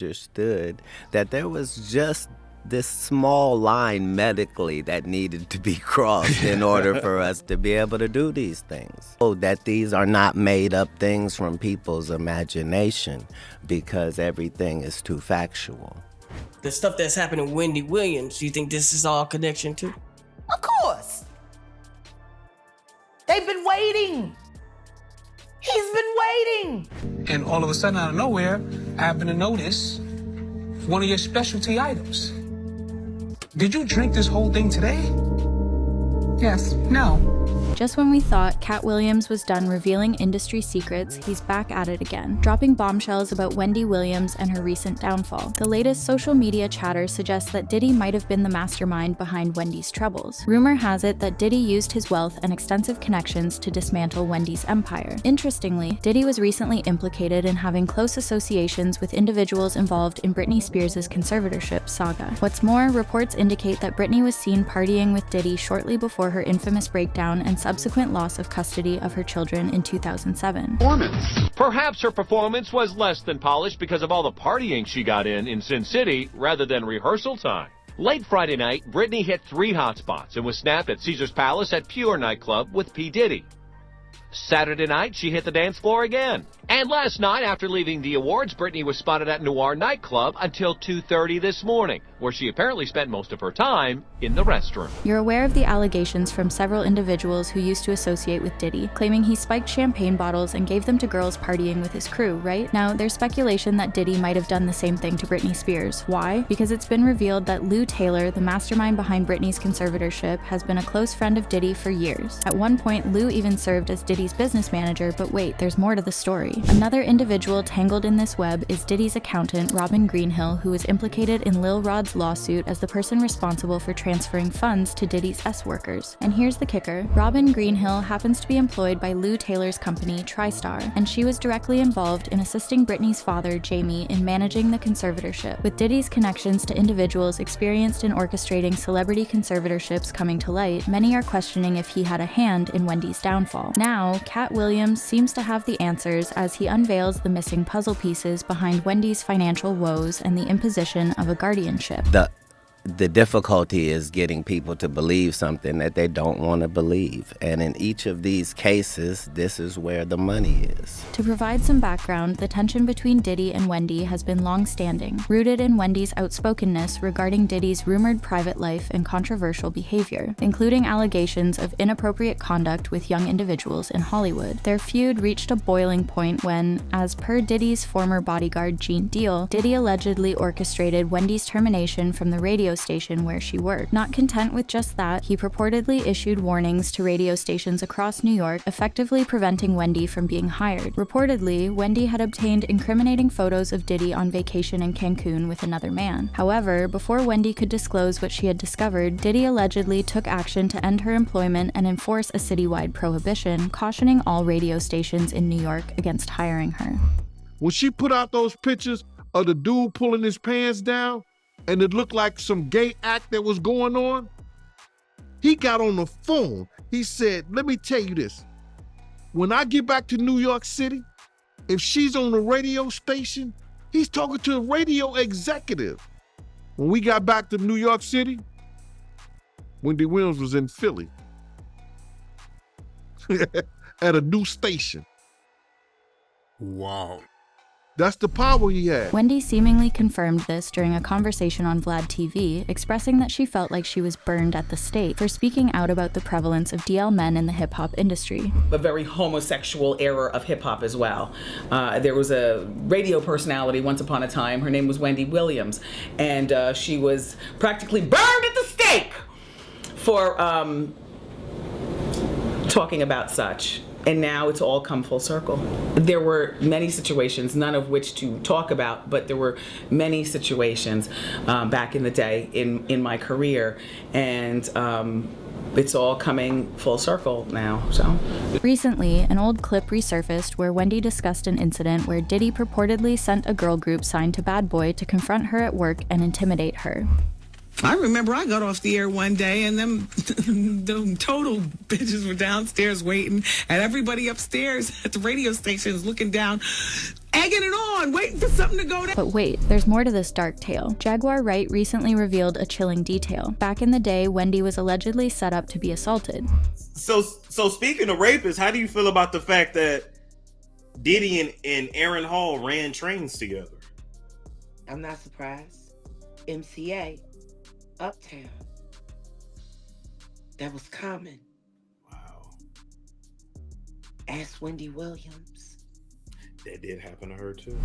understood that there was just this small line medically that needed to be crossed in order for us to be able to do these things. Oh, that these are not made up things from people's imagination because everything is too factual. The stuff that's happening with Wendy Williams, you think this is all connection to? Of course. They've been waiting. He's been waiting. And all of a sudden, out of nowhere, I happen to notice one of your specialty items. Did you drink this whole thing today? Yes. No. Just when we thought Katt Williams was done revealing industry secrets, he's back at it again, dropping bombshells about Wendy Williams and her recent downfall. The latest social media chatter suggests that Diddy might have been the mastermind behind Wendy's troubles. Rumor has it that Diddy used his wealth and extensive connections to dismantle Wendy's empire. Interestingly, Diddy was recently implicated in having close associations with individuals involved in Britney Spears' conservatorship saga. What's more, reports indicate that Britney was seen partying with Diddy shortly before her infamous breakdown and subsequent loss of custody of her children in 2007. Perhaps her performance was less than polished because of all the partying she got in Sin City rather than rehearsal time. Late Friday night, Britney hit 3 hotspots and was snapped at Caesar's Palace at Pure nightclub with P. Diddy. Saturday night, she hit the dance floor again. And last night, after leaving the awards, Britney was spotted at Noir nightclub until 2:30 this morning, where she apparently spent most of her time in the restroom. You're aware of the allegations from several individuals who used to associate with Diddy, claiming he spiked champagne bottles and gave them to girls partying with his crew, right? Now, there's speculation that Diddy might have done the same thing to Britney Spears. Why? Because it's been revealed that Lou Taylor, the mastermind behind Britney's conservatorship, has been a close friend of Diddy for years. At one point, Lou even served as Diddy's business manager, but wait, there's more to the story. Another individual tangled in this web is Diddy's accountant, Robin Greenhill, who was implicated in Lil Rod's lawsuit as the person responsible for transferring funds to Diddy's S-workers. And here's the kicker. Robin Greenhill happens to be employed by Lou Taylor's company, TriStar, and she was directly involved in assisting Britney's father, Jamie, in managing the conservatorship. With Diddy's connections to individuals experienced in orchestrating celebrity conservatorships coming to light, many are questioning if he had a hand in Wendy's downfall. Now, Katt Williams seems to have the answers as he unveils the missing puzzle pieces behind Wendy's financial woes and the imposition of a guardianship. The difficulty is getting people to believe something that they don't want to believe. And in each of these cases, this is where the money is. To provide some background, the tension between Diddy and Wendy has been long-standing, rooted in Wendy's outspokenness regarding Diddy's rumored private life and controversial behavior, including allegations of inappropriate conduct with young individuals in Hollywood. Their feud reached a boiling point when, as per Diddy's former bodyguard Gene Deal, Diddy allegedly orchestrated Wendy's termination from the radio station where she worked. Not content with just that, he purportedly issued warnings to radio stations across New York, effectively preventing Wendy from being hired. Reportedly, Wendy had obtained incriminating photos of Diddy on vacation in Cancun with another man. However, before Wendy could disclose what she had discovered, Diddy allegedly took action to end her employment and enforce a citywide prohibition, cautioning all radio stations in New York against hiring her. When she put out those pictures of the dude pulling his pants down, and it looked like some gay act that was going on, he got on the phone. He said, let me tell you this. When I get back to New York City, if she's on the radio station, he's talking to a radio executive. When we got back to New York City, Wendy Williams was in Philly at a new station. Wow. That's the power he had. Wendy seemingly confirmed this during a conversation on Vlad TV, expressing that she felt like she was burned at the stake for speaking out about the prevalence of DL men in the hip-hop industry. A very homosexual era of hip-hop as well. There was a radio personality once upon a time. Her name was Wendy Williams, and she was practically burned at the stake for talking about such. And now it's all come full circle. There were many situations, none of which to talk about, but there were many situations back in the day in my career, and it's all coming full circle now. So recently, an old clip resurfaced where Wendy discussed an incident where Diddy purportedly sent a girl group signed to Bad Boy to confront her at work and intimidate her. I remember I got off the air one day and them total bitches were downstairs waiting, and everybody upstairs at the radio station is looking down. egging it on, waiting for something to go down. But wait, there's more to this dark tale. Jaguar Wright recently revealed a chilling detail. Back in the day, Wendy was allegedly set up to be assaulted. So speaking of rapists, how do you feel about the fact that Diddy and Aaron Hall ran trains together? I'm not surprised. MCA, Uptown. That was common. Wow. Ask Wendy Williams. That did happen to her too.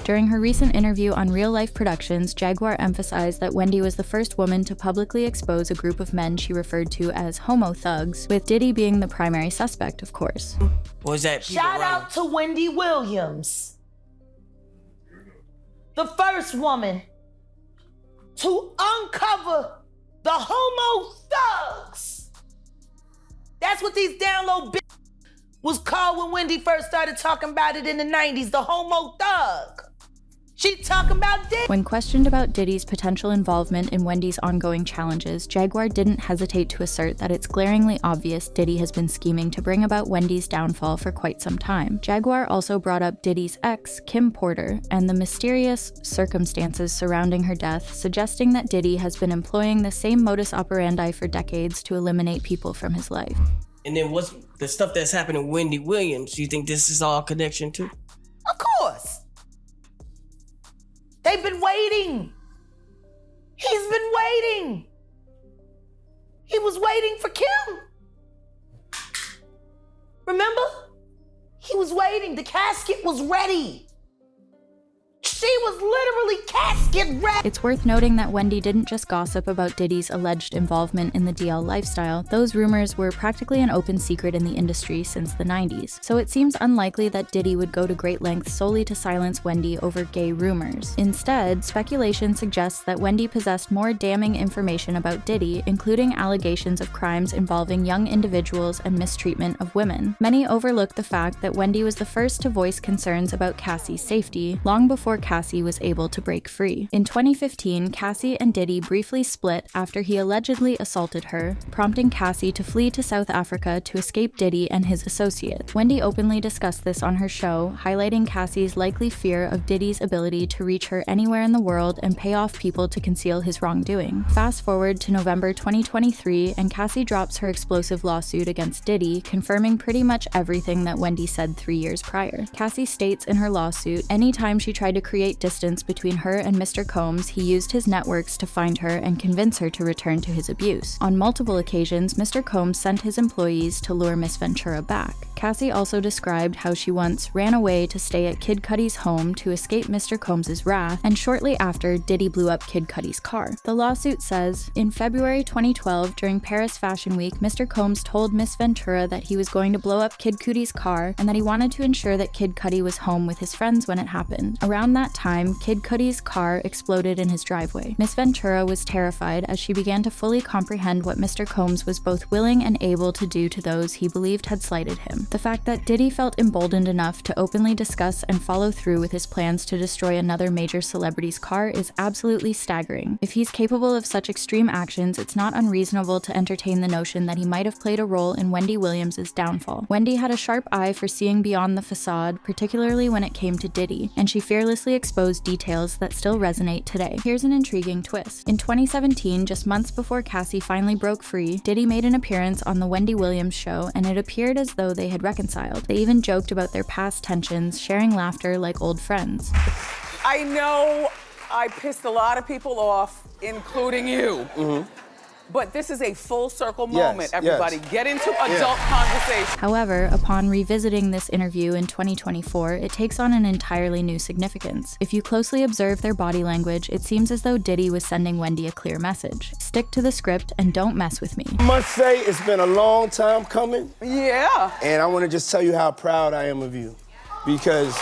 During her recent interview on Real Life Productions, Jaguar emphasized that Wendy was the first woman to publicly expose a group of men she referred to as homo thugs, with Diddy being the primary suspect, of course. Was that Shout out to Wendy Williams, the first woman to uncover the homo thugs. That's what these down low bitches was called when Wendy first started talking about it in the 90s, the homo thug. She talking about Diddy. When questioned about Diddy's potential involvement in Wendy's ongoing challenges, Jaguar didn't hesitate to assert that it's glaringly obvious Diddy has been scheming to bring about Wendy's downfall for quite some time. Jaguar also brought up Diddy's ex, Kim Porter, and the mysterious circumstances surrounding her death, suggesting that Diddy has been employing the same modus operandi for decades to eliminate people from his life. And then what's the stuff that's happening to Wendy Williams? You think this is all connection too? Of course. They've been waiting. He's been waiting. He was waiting for Kim. Remember? He was waiting. The casket was ready. She was literally casket ready. It's worth noting that Wendy didn't just gossip about Diddy's alleged involvement in the DL lifestyle. Those rumors were practically an open secret in the industry since the 90s, so it seems unlikely that Diddy would go to great lengths solely to silence Wendy over gay rumors. Instead, speculation suggests that Wendy possessed more damning information about Diddy, including allegations of crimes involving young individuals and mistreatment of women. Many overlook the fact that Wendy was the first to voice concerns about Cassie's safety, long before Cassie was able to break free. In 2015, Cassie and Diddy briefly split after he allegedly assaulted her, prompting Cassie to flee to South Africa to escape Diddy and his associate. Wendy openly discussed this on her show, highlighting Cassie's likely fear of Diddy's ability to reach her anywhere in the world and pay off people to conceal his wrongdoing. Fast forward to November 2023, and Cassie drops her explosive lawsuit against Diddy, confirming pretty much everything that Wendy said 3 years prior. Cassie states in her lawsuit, anytime she tried to create distance between her and Mr. Combs, he used his networks to find her and convince her to return to his abuse. On multiple occasions, Mr. Combs sent his employees to lure Miss Ventura back. Cassie also described how she once ran away to stay at Kid Cudi's home to escape Mr. Combs' wrath, and shortly after, Diddy blew up Kid Cudi's car. The lawsuit says, in February 2012, during Paris Fashion Week, Mr. Combs told Miss Ventura that he was going to blow up Kid Cudi's car and that he wanted to ensure that Kid Cudi was home with his friends when it happened. Around that time, Kid Cudi's car exploded in his driveway. Miss Ventura was terrified as she began to fully comprehend what Mr. Combs was both willing and able to do to those he believed had slighted him. The fact that Diddy felt emboldened enough to openly discuss and follow through with his plans to destroy another major celebrity's car is absolutely staggering. If he's capable of such extreme actions, it's not unreasonable to entertain the notion that he might have played a role in Wendy Williams' downfall. Wendy had a sharp eye for seeing beyond the facade, particularly when it came to Diddy, and she fearlessly exposed details that still resonate today. Here's an intriguing twist. In 2017, just months before Cassie finally broke free, Diddy made an appearance on the Wendy Williams show, and it appeared as though they had reconciled. They even joked about their past tensions, sharing laughter like old friends. I know I pissed a lot of people off, including you. But this is a full circle moment, everybody. Get into adult conversation. However, upon revisiting this interview in 2024, it takes on an entirely new significance. If you closely observe their body language, it seems as though Diddy was sending Wendy a clear message. Stick to the script and don't mess with me. I must say, it's been a long time coming. Yeah. And I want to just tell you how proud I am of you. Because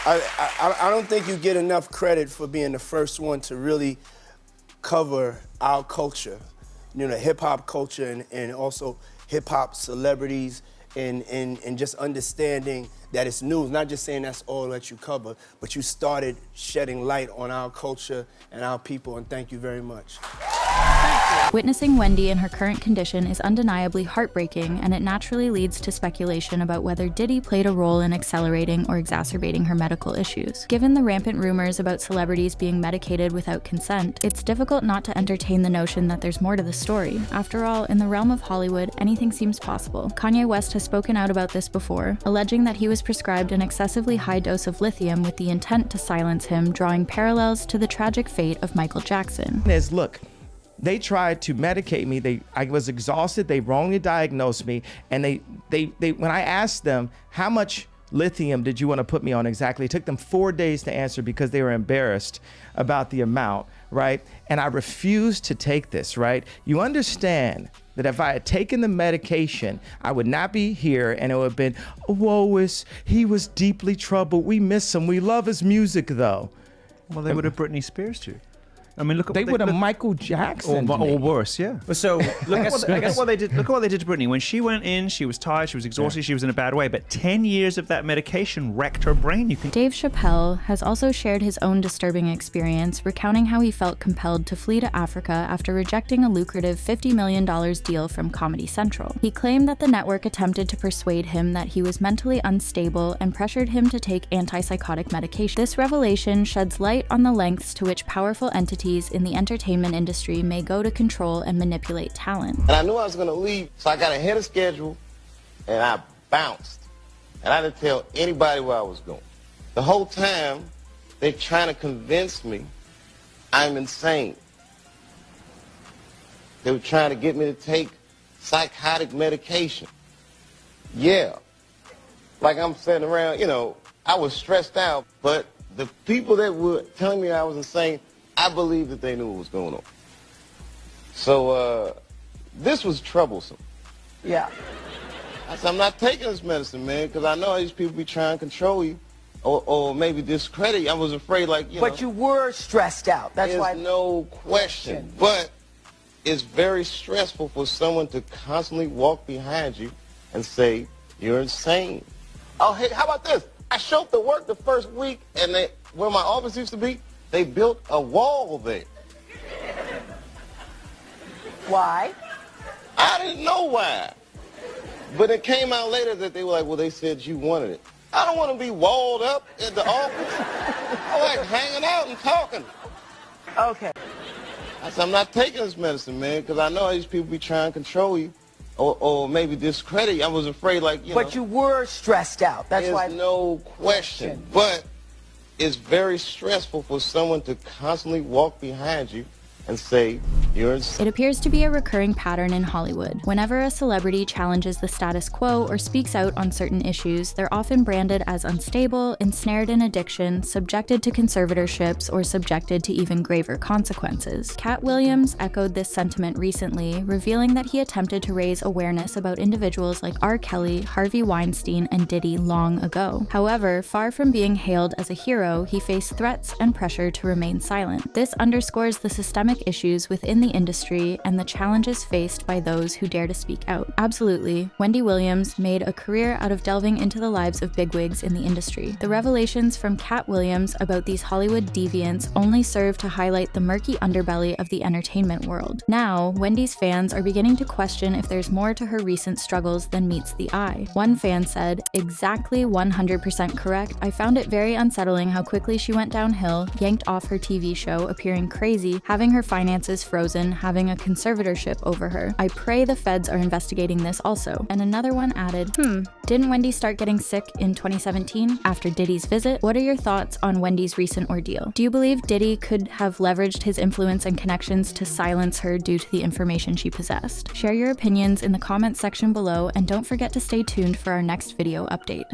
I don't think you get enough credit for being the first one to really cover our culture, you know, hip-hop culture and also hip-hop celebrities and just understanding that it's news, not just saying that's all that you cover, but you started shedding light on our culture and our people, and thank you very much. Witnessing Wendy in her current condition is undeniably heartbreaking, and it naturally leads to speculation about whether Diddy played a role in accelerating or exacerbating her medical issues. Given the rampant rumors about celebrities being medicated without consent, it's difficult not to entertain the notion that there's more to the story. After all, in the realm of Hollywood, anything seems possible. Kanye West has spoken out about this before, alleging that he was prescribed an excessively high dose of lithium with the intent to silence him, drawing parallels to the tragic fate of Michael Jackson. Look, they tried to medicate me. I was exhausted. They wrongly diagnosed me. And they when I asked them, how much lithium did you want to put me on exactly? It took them 4 days to answer because they were embarrassed about the amount, right? And I refused to take this, right? You understand that if I had taken the medication, I would not be here, and it would have been, he was deeply troubled. We miss him. We love his music, though. Well, they would have Britney Spears too. I mean, look at they would have Michael Jackson or worse, yeah. But so look at what they did. Look at what they did to Britney. When she went in, she was tired, she was exhausted, she was in a bad way. But 10 years of that medication wrecked her brain. Dave Chappelle has also shared his own disturbing experience, recounting how he felt compelled to flee to Africa after rejecting a lucrative $50 million deal from Comedy Central. He claimed that the network attempted to persuade him that he was mentally unstable and pressured him to take antipsychotic medication. This revelation sheds light on the lengths to which powerful entities in the entertainment industry may go to control and manipulate talent. And I knew I was going to leave, so I got ahead of schedule, and I bounced. And I didn't tell anybody where I was going. The whole time, they're trying to convince me I'm insane. They were trying to get me to take psychotic medication. Yeah. Like I'm sitting around, I was stressed out, but the people that were telling me I was insane, I believe that they knew what was going on. So, this was troublesome. Yeah. I said, I'm not taking this medicine, man, because I know these people be trying to control you or maybe discredit you. I was afraid, But you were stressed out. That's why. There's no question. But it's very stressful for someone to constantly walk behind you and say, you're insane. Oh, hey, how about this? I showed up to work the first week, and where my office used to be, they built a wall there. Why? I didn't know why. But it came out later that they were like, well, they said you wanted it. I don't want to be walled up at the office. I like hanging out and talking. Okay. I said, I'm not taking this medicine, man, because I know these people be trying to control you or maybe discredit you. I was afraid, But you were stressed out. That's why. There's no question. But it's very stressful for someone to constantly walk behind you and say, you're insane. It appears to be a recurring pattern in Hollywood. Whenever a celebrity challenges the status quo or speaks out on certain issues, they're often branded as unstable, ensnared in addiction, subjected to conservatorships, or subjected to even graver consequences. Katt Williams echoed this sentiment recently, revealing that he attempted to raise awareness about individuals like R. Kelly, Harvey Weinstein, and Diddy long ago. However, far from being hailed as a hero, he faced threats and pressure to remain silent. This underscores the systemic issues within the industry and the challenges faced by those who dare to speak out. Absolutely, Wendy Williams made a career out of delving into the lives of bigwigs in the industry. The revelations from Katt Williams about these Hollywood deviants only serve to highlight the murky underbelly of the entertainment world. Now, Wendy's fans are beginning to question if there's more to her recent struggles than meets the eye. One fan said, "Exactly 100% correct. I found it very unsettling how quickly she went downhill, yanked off her TV show, appearing crazy, having her finances frozen, having a conservatorship over her. I pray the feds are investigating this also." And another one added, "Didn't Wendy start getting sick in 2017 after Diddy's visit? What are your thoughts on Wendy's recent ordeal? Do you believe Diddy could have leveraged his influence and connections to silence her due to the information she possessed?" Share your opinions in the comments section below, and don't forget to stay tuned for our next video update.